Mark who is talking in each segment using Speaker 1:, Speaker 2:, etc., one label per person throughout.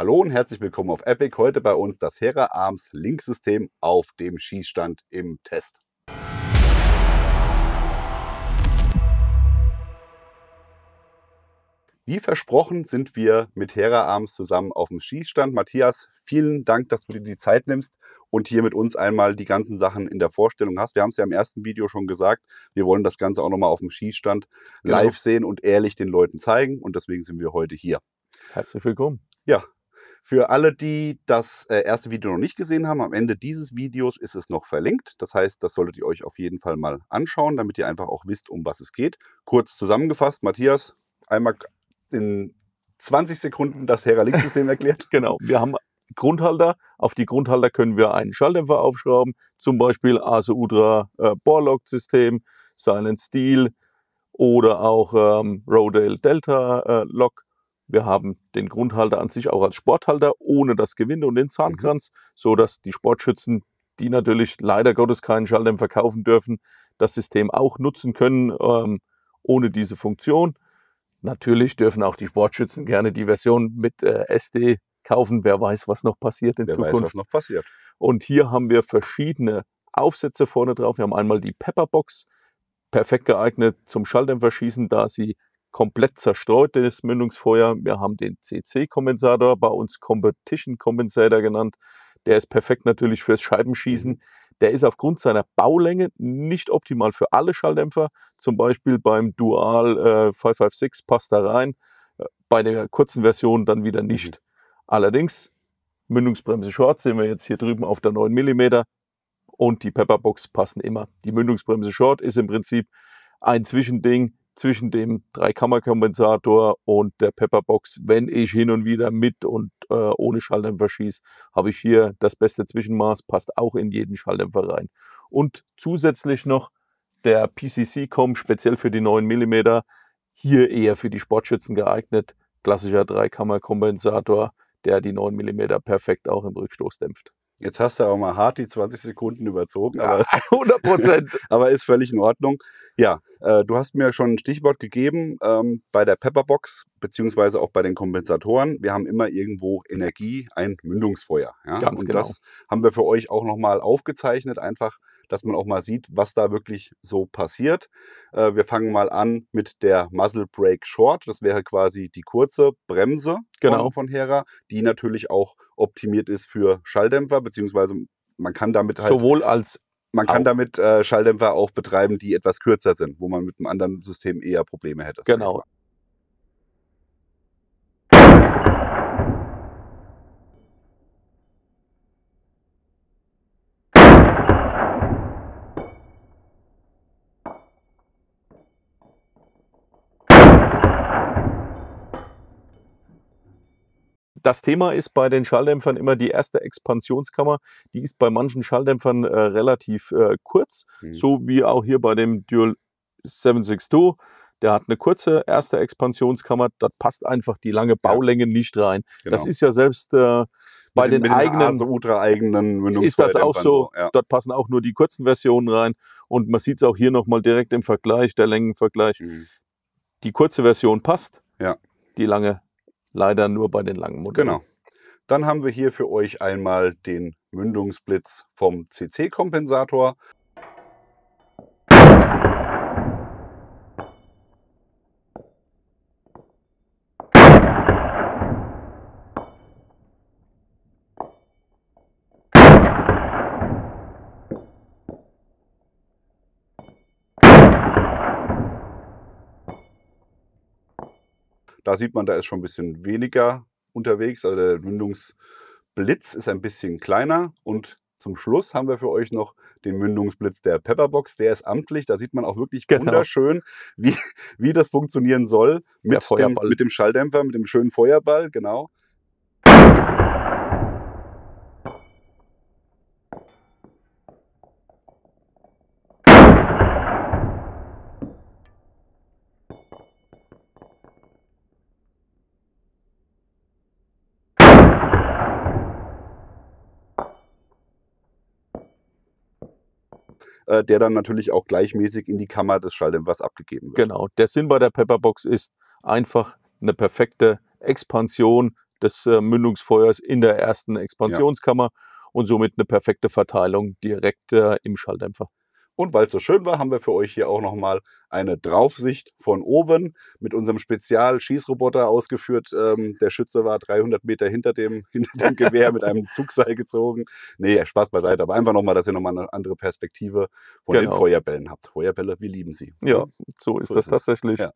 Speaker 1: Hallo und herzlich willkommen auf Epic. Heute bei uns das Hera Arms Linksystem auf dem Schießstand im Test. Wie versprochen sind wir mit Hera Arms zusammen auf dem Schießstand. Matthias, vielen Dank, dass du dir die Zeit nimmst und hier mit uns einmal die ganzen Sachen in der Vorstellung hast. Wir haben es ja im ersten Video schon gesagt, wir wollen das Ganze auch nochmal auf dem Schießstand live sehen und ehrlich den Leuten zeigen. Und deswegen sind wir heute hier.
Speaker 2: Herzlich willkommen.
Speaker 1: Ja. Für alle, die das erste Video noch nicht gesehen haben, am Ende dieses Videos ist es noch verlinkt. Das heißt, das solltet ihr euch auf jeden Fall mal anschauen, damit ihr einfach auch wisst, um was es geht. Kurz zusammengefasst, Matthias, einmal in 20 Sekunden das Hera Linksystem erklärt.
Speaker 2: Genau, wir haben Grundhalter. Auf die Grundhalter können wir einen Schalldämpfer aufschrauben, zum Beispiel ASO Ultra Bore-Lock-System, Silent Steel oder auch Rodale Delta Lock. Wir haben den Grundhalter an sich auch als Sporthalter ohne das Gewinde und den Zahnkranz, so dass die Sportschützen, die natürlich leider Gottes keinen Schalldämpfer kaufen dürfen, das System auch nutzen können ohne diese Funktion. Natürlich dürfen auch die Sportschützen gerne die Version mit SD kaufen. Wer weiß, was noch passiert in Zukunft.
Speaker 1: Wer weiß, was noch passiert.
Speaker 2: Und hier haben wir verschiedene Aufsätze vorne drauf. Wir haben einmal die Pepperbox, perfekt geeignet zum Schalldämpferschießen, da sie komplett zerstreut ist, Mündungsfeuer. Wir haben den CC-Kompensator, bei uns Competition Compensator genannt. Der ist perfekt natürlich fürs Scheibenschießen. Der ist aufgrund seiner Baulänge nicht optimal für alle Schalldämpfer. Zum Beispiel beim Dual 556 passt da rein. Bei der kurzen Version dann wieder nicht. Allerdings, Mündungsbremse Short sehen wir jetzt hier drüben auf der 9 mm. Und die Pepperbox passen immer. Die Mündungsbremse Short ist im Prinzip ein Zwischending zwischen dem Dreikammerkompensator und der Pepperbox. Wenn ich hin und wieder mit und ohne Schalldämpfer schieße, habe ich hier das beste Zwischenmaß, passt auch in jeden Schalldämpfer rein. Und zusätzlich noch der PCC-Com, speziell für die 9 mm, hier eher für die Sportschützen geeignet. Klassischer Dreikammerkompensator, der die 9 mm perfekt auch im Rückstoß dämpft.
Speaker 1: Jetzt hast du aber mal hart die 20 Sekunden überzogen.
Speaker 2: Ja, aber 100%.
Speaker 1: Aber ist völlig in Ordnung. Ja, du hast mir schon ein Stichwort gegeben bei der Pepperbox, beziehungsweise auch bei den Kompensatoren. Wir haben immer irgendwo Energie, ein Mündungsfeuer. Ja?
Speaker 2: Ganz genau.
Speaker 1: Das haben wir für euch auch nochmal aufgezeichnet, einfach, dass man auch mal sieht, was da wirklich so passiert. Wir fangen mal an mit der Muzzle Brake Short. Das wäre quasi die kurze Bremse von Hera, die natürlich auch optimiert ist für Schalldämpfer, beziehungsweise man kann damit halt
Speaker 2: sowohl als
Speaker 1: kann damit Schalldämpfer auch betreiben, die etwas kürzer sind, wo man mit einem anderen System eher Probleme hätte.
Speaker 2: Genau. Das Thema ist bei den Schalldämpfern immer die erste Expansionskammer. Die ist bei manchen Schalldämpfern relativ kurz, so wie auch hier bei dem Dual 762. Der hat eine kurze erste Expansionskammer. Dort passt einfach die lange Baulänge nicht rein. Genau. Das ist ja selbst bei den eigenen
Speaker 1: Mündungsfeuer
Speaker 2: ist das auch so. Ja. Dort passen auch nur die kurzen Versionen rein. Und man sieht es auch hier nochmal direkt im Vergleich, der Längenvergleich. Die kurze Version passt, die lange leider nur bei den langen Modellen.
Speaker 1: Genau. Dann haben wir hier für euch einmal den Mündungsblitz vom CC-Kompensator. Da sieht man, da ist schon ein bisschen weniger unterwegs. Also der Mündungsblitz ist ein bisschen kleiner. Und zum Schluss haben wir für euch noch den Mündungsblitz der Pepperbox. Der ist amtlich. Da sieht man auch wirklich wunderschön, wie das funktionieren soll mit dem Schalldämpfer, mit dem schönen Feuerball. Genau. Der dann natürlich auch gleichmäßig in die Kammer des Schalldämpfers abgegeben wird.
Speaker 2: Genau, der Sinn bei der Pepperbox ist einfach eine perfekte Expansion des Mündungsfeuers in der ersten Expansionskammer und somit eine perfekte Verteilung direkt im Schalldämpfer.
Speaker 1: Und weil es so schön war, haben wir für euch hier auch nochmal eine Draufsicht von oben mit unserem Spezial-Schießroboter ausgeführt. Der Schütze war 300 Meter hinter dem Gewehr mit einem Zugseil gezogen. Nee, Spaß beiseite, aber einfach nochmal, dass ihr nochmal eine andere Perspektive von den Feuerbällen habt. Feuerbälle, wir lieben sie.
Speaker 2: Ja, so ist das tatsächlich.
Speaker 1: Ja.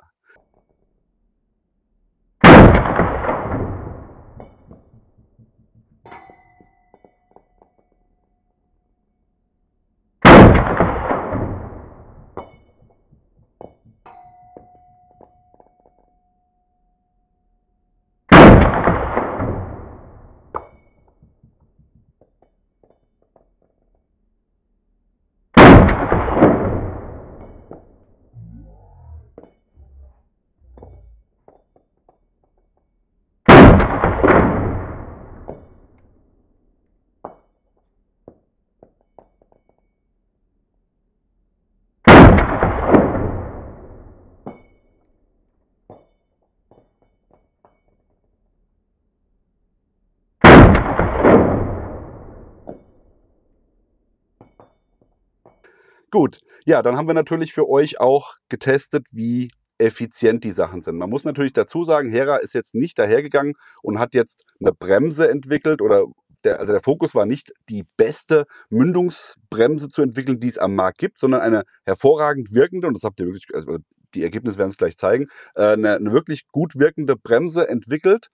Speaker 1: Gut, ja, dann haben wir natürlich für euch auch getestet, wie effizient die Sachen sind. Man muss natürlich dazu sagen, Hera ist jetzt nicht dahergegangen und hat jetzt eine Bremse entwickelt oder also der Fokus war nicht, die beste Mündungsbremse zu entwickeln, die es am Markt gibt, sondern eine hervorragend wirkende, und das habt ihr wirklich, also die Ergebnisse werden es gleich zeigen, eine wirklich gut wirkende Bremse entwickelt,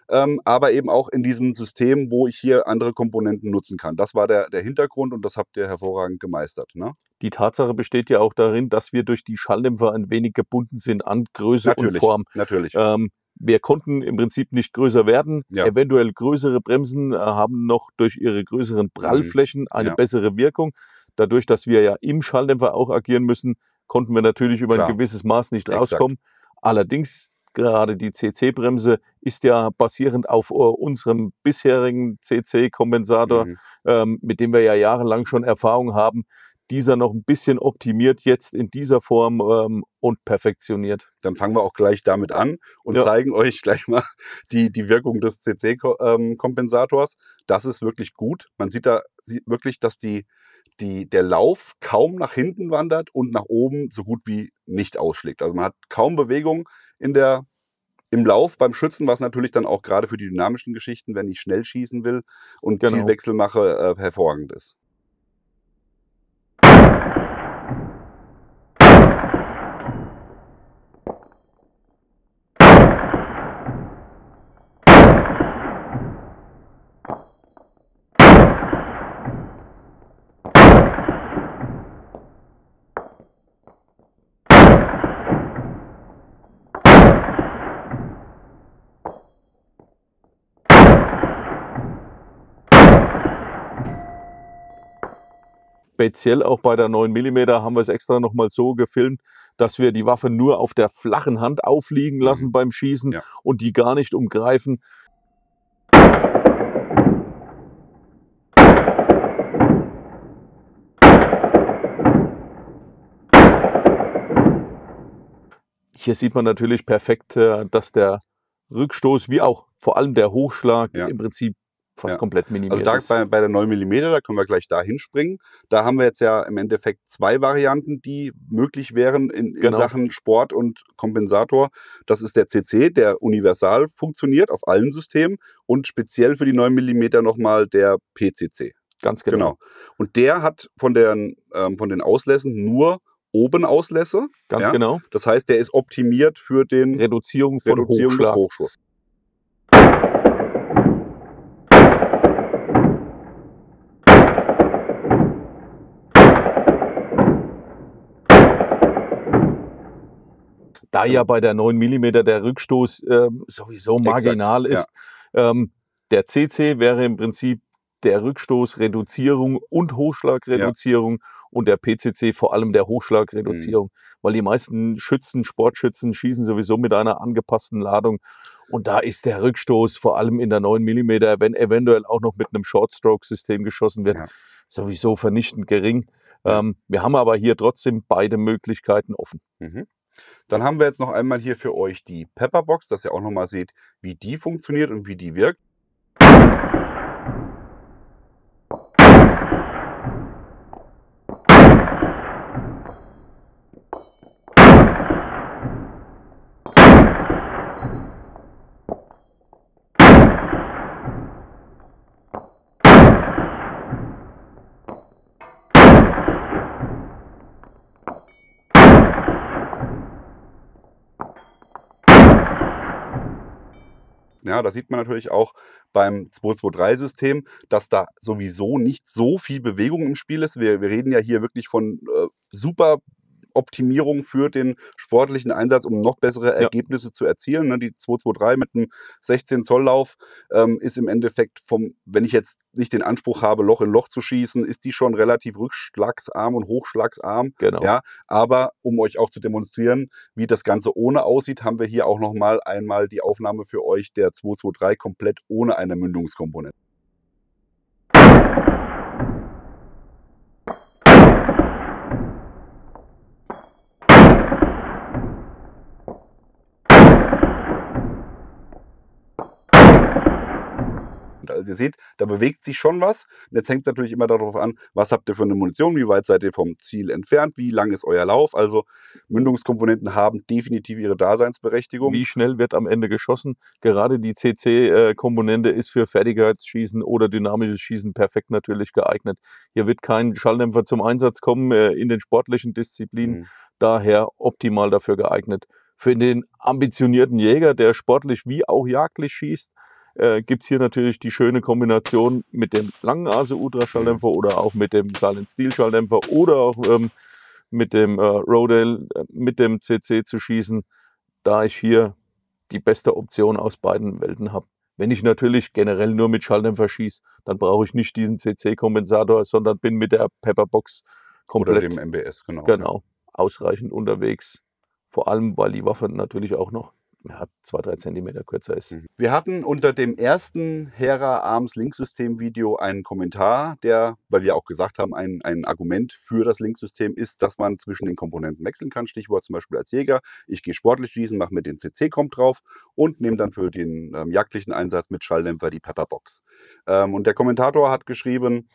Speaker 1: aber eben auch in diesem System, wo ich hier andere Komponenten nutzen kann. Das war der Hintergrund und das habt ihr hervorragend gemeistert, ne?
Speaker 2: Die Tatsache besteht ja auch darin, dass wir durch die Schalldämpfer ein wenig gebunden sind an Größe und Form.
Speaker 1: Natürlich.
Speaker 2: Wir konnten im Prinzip nicht größer werden.
Speaker 1: Ja.
Speaker 2: Eventuell größere Bremsen haben noch durch ihre größeren Prallflächen eine bessere Wirkung. Dadurch, dass wir ja im Schalldämpfer auch agieren müssen, konnten wir natürlich über ein gewisses Maß nicht rauskommen. Allerdings, gerade die CC-Bremse ist ja basierend auf unserem bisherigen CC-Kompensator, mit dem wir ja jahrelang schon Erfahrung haben, dieser noch ein bisschen optimiert jetzt in dieser Form und perfektioniert.
Speaker 1: Dann fangen wir auch gleich damit an und zeigen euch gleich mal die Wirkung des CC-Kompensators. Das ist wirklich gut. Man sieht da wirklich, dass der Lauf kaum nach hinten wandert und nach oben so gut wie nicht ausschlägt. Also man hat kaum Bewegung im Lauf beim Schützen, was natürlich dann auch gerade für die dynamischen Geschichten, wenn ich schnell schießen will und Zielwechsel mache, hervorragend ist.
Speaker 2: Speziell auch bei der 9 mm haben wir es extra nochmal so gefilmt, dass wir die Waffe nur auf der flachen Hand aufliegen lassen beim Schießen und die gar nicht umgreifen. Hier sieht man natürlich perfekt, dass der Rückstoß wie auch vor allem der Hochschlag im Prinzip fast komplett minimiert ist.
Speaker 1: Also bei der 9 mm, da können wir gleich da hinspringen. Da haben wir jetzt ja im Endeffekt zwei Varianten, die möglich wären in Sachen Sport und Kompensator. Das ist der CC, der universal funktioniert auf allen Systemen und speziell für die 9 mm nochmal der PCC.
Speaker 2: Ganz genau.
Speaker 1: Und der hat von den Auslässen nur oben Auslässe.
Speaker 2: Ganz genau.
Speaker 1: Das heißt, der ist optimiert für den
Speaker 2: Reduzierung
Speaker 1: des Hochschusses.
Speaker 2: Da ja bei der 9 mm der Rückstoß sowieso marginal ist, der CC wäre im Prinzip der Rückstoßreduzierung und Hochschlagreduzierung und der PCC vor allem der Hochschlagreduzierung, weil die meisten Sportschützen schießen sowieso mit einer angepassten Ladung und da ist der Rückstoß vor allem in der 9 mm, wenn eventuell auch noch mit einem Short-Stroke-System geschossen wird, sowieso vernichtend gering. Wir haben aber hier trotzdem beide Möglichkeiten offen.
Speaker 1: Dann haben wir jetzt noch einmal hier für euch die Pepperbox, dass ihr auch nochmal seht, wie die funktioniert und wie die wirkt. Ja, da sieht man natürlich auch beim 2-2-3-System, dass da sowieso nicht so viel Bewegung im Spiel ist. Wir reden ja hier wirklich von super Optimierung für den sportlichen Einsatz, um noch bessere Ergebnisse zu erzielen. Ne? Die 2-2-3 mit einem 16-Zoll-Lauf ist im Endeffekt wenn ich jetzt nicht den Anspruch habe, Loch in Loch zu schießen, ist die schon relativ rückschlagsarm und hochschlagsarm.
Speaker 2: Genau.
Speaker 1: Ja? Aber um euch auch zu demonstrieren, wie das Ganze ohne aussieht, haben wir hier auch noch mal einmal die Aufnahme für euch der 2-2-3 komplett ohne eine Mündungskomponente. Also ihr seht, da bewegt sich schon was. Und jetzt hängt es natürlich immer darauf an, was habt ihr für eine Munition, wie weit seid ihr vom Ziel entfernt, wie lang ist euer Lauf. Also Mündungskomponenten haben definitiv ihre Daseinsberechtigung.
Speaker 2: Wie schnell wird am Ende geschossen? Gerade die CC-Komponente ist für Fertigkeitsschießen oder dynamisches Schießen perfekt natürlich geeignet. Hier wird kein Schalldämpfer zum Einsatz kommen in den sportlichen Disziplinen, daher optimal dafür geeignet. Für den ambitionierten Jäger, der sportlich wie auch jagdlich schießt, gibt es hier natürlich die schöne Kombination mit dem langen ASE-Ultraschalldämpfer oder auch mit dem Silent Steel Schalldämpfer oder auch mit dem Rodale, mit dem CC zu schießen, da ich hier die beste Option aus beiden Welten habe. Wenn ich natürlich generell nur mit Schalldämpfer schieße, dann brauche ich nicht diesen CC-Kompensator, sondern bin mit der Pepperbox komplett
Speaker 1: oder dem MBS, genau.
Speaker 2: Ausreichend unterwegs. Vor allem, weil die Waffe natürlich auch noch 2-3 Zentimeter kürzer ist.
Speaker 1: Wir hatten unter dem ersten Hera Arms Linksystem Video einen Kommentar, der, weil wir auch gesagt haben, ein Argument für das Linksystem ist, dass man zwischen den Komponenten wechseln kann. Stichwort zum Beispiel als Jäger. Ich gehe sportlich schießen, mache mir den CC-Komp drauf und nehme dann für den jagdlichen Einsatz mit Schalldämpfer die Pepperbox. Und der Kommentator hat geschrieben,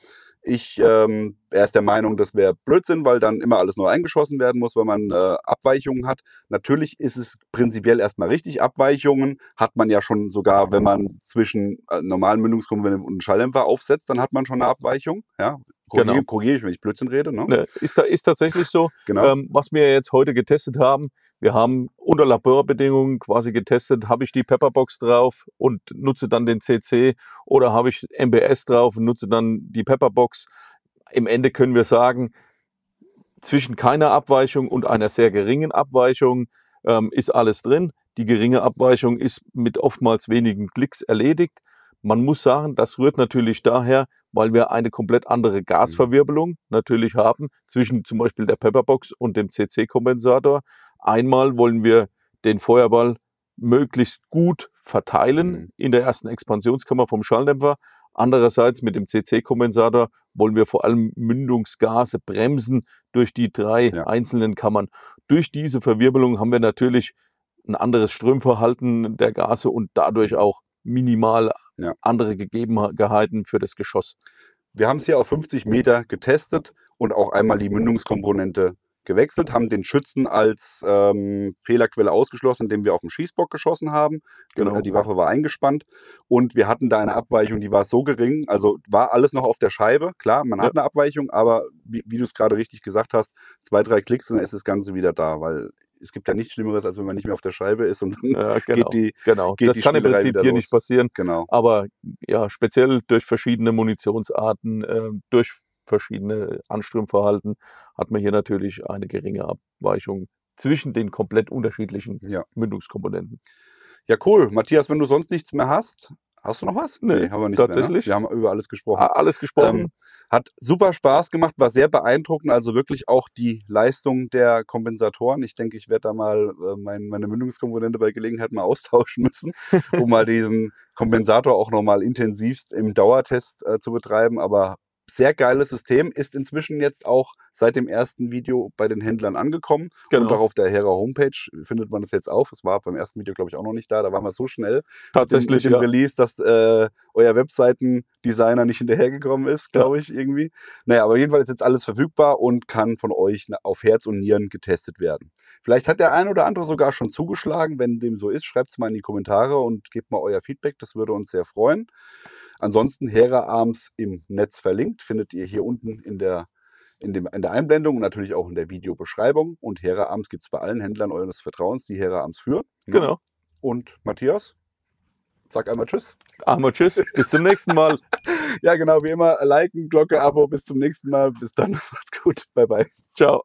Speaker 1: er ist der Meinung, das wäre Blödsinn, weil dann immer alles neu eingeschossen werden muss, wenn man Abweichungen hat. Natürlich ist es prinzipiell erstmal richtig. Abweichungen hat man ja schon sogar, wenn man zwischen normalen Mündungskomponenten und Schalldämpfer aufsetzt, dann hat man schon eine Abweichung. Ja? Korrigiere ich, wenn ich Blödsinn rede. Ne?
Speaker 2: Ist tatsächlich so.
Speaker 1: Genau.
Speaker 2: Was wir jetzt heute getestet haben, wir haben unter Laborbedingungen quasi getestet, habe ich die Pepperbox drauf und nutze dann den CC oder habe ich MBS drauf und nutze dann die Pepperbox. Im Ende können wir sagen, zwischen keiner Abweichung und einer sehr geringen Abweichung ist alles drin. Die geringe Abweichung ist mit oftmals wenigen Klicks erledigt. Man muss sagen, das rührt natürlich daher, weil wir eine komplett andere Gasverwirbelung natürlich haben zwischen zum Beispiel der Pepperbox und dem CC-Kompensator. Einmal wollen wir den Feuerball möglichst gut verteilen in der ersten Expansionskammer vom Schalldämpfer. Andererseits mit dem CC-Kompensator wollen wir vor allem Mündungsgase bremsen durch die 3 einzelnen Kammern. Durch diese Verwirbelung haben wir natürlich ein anderes Strömverhalten der Gase und dadurch auch minimal andere Gegebenheiten für das Geschoss.
Speaker 1: Wir haben es hier auf 50 Meter getestet und auch einmal die Mündungskomponente gewechselt, haben den Schützen als Fehlerquelle ausgeschlossen, indem wir auf den Schießbock geschossen haben.
Speaker 2: Genau.
Speaker 1: Die Waffe war eingespannt und wir hatten da eine Abweichung, die war so gering, also war alles noch auf der Scheibe. Klar, man hat eine Abweichung, aber wie du es gerade richtig gesagt hast, 2, 3 Klicks und dann ist das Ganze wieder da, weil es gibt ja nichts Schlimmeres, als wenn man nicht mehr auf der Scheibe ist und dann geht die
Speaker 2: das kann im Prinzip hier nicht passieren.
Speaker 1: Genau.
Speaker 2: Aber ja, speziell durch verschiedene Munitionsarten, durch verschiedene Anströmverhalten hat man hier natürlich eine geringe Abweichung zwischen den komplett unterschiedlichen Mündungskomponenten.
Speaker 1: Ja, cool. Matthias, wenn du sonst nichts mehr hast, hast du noch was?
Speaker 2: Nee,
Speaker 1: haben wir nicht
Speaker 2: tatsächlich.
Speaker 1: Mehr, ne? Wir haben über alles gesprochen.
Speaker 2: Alles gesprochen.
Speaker 1: Hat super Spaß gemacht, war sehr beeindruckend, also wirklich auch die Leistung der Kompensatoren. Ich denke, ich werde da mal meine Mündungskomponente bei Gelegenheit mal austauschen müssen, um mal diesen Kompensator auch nochmal intensivst im Dauertest zu betreiben. Aber sehr geiles System, ist inzwischen jetzt auch seit dem ersten Video bei den Händlern angekommen.
Speaker 2: Genau.
Speaker 1: Und auch auf der Hera Homepage findet man das jetzt auch. Es war beim ersten Video, glaube ich, auch noch nicht da. Da waren wir so schnell
Speaker 2: Tatsächlich,
Speaker 1: mit dem Release, dass euer Webseitendesigner nicht hinterhergekommen ist, glaube ich, irgendwie. Naja, aber jedenfalls ist jetzt alles verfügbar und kann von euch auf Herz und Nieren getestet werden. Vielleicht hat der ein oder andere sogar schon zugeschlagen. Wenn dem so ist, schreibt es mal in die Kommentare und gebt mal euer Feedback. Das würde uns sehr freuen. Ansonsten Hera Arms im Netz verlinkt, findet ihr hier unten in der Einblendung und natürlich auch in der Videobeschreibung. Und Hera Arms gibt es bei allen Händlern eures Vertrauens, die Hera Arms führen.
Speaker 2: Genau.
Speaker 1: Und Matthias, sag einmal Tschüss.
Speaker 2: Einmal Tschüss, bis zum nächsten Mal.
Speaker 1: Ja, genau, wie immer, liken, Glocke, Abo, bis zum nächsten Mal. Bis dann, macht's gut, bye bye.
Speaker 2: Ciao.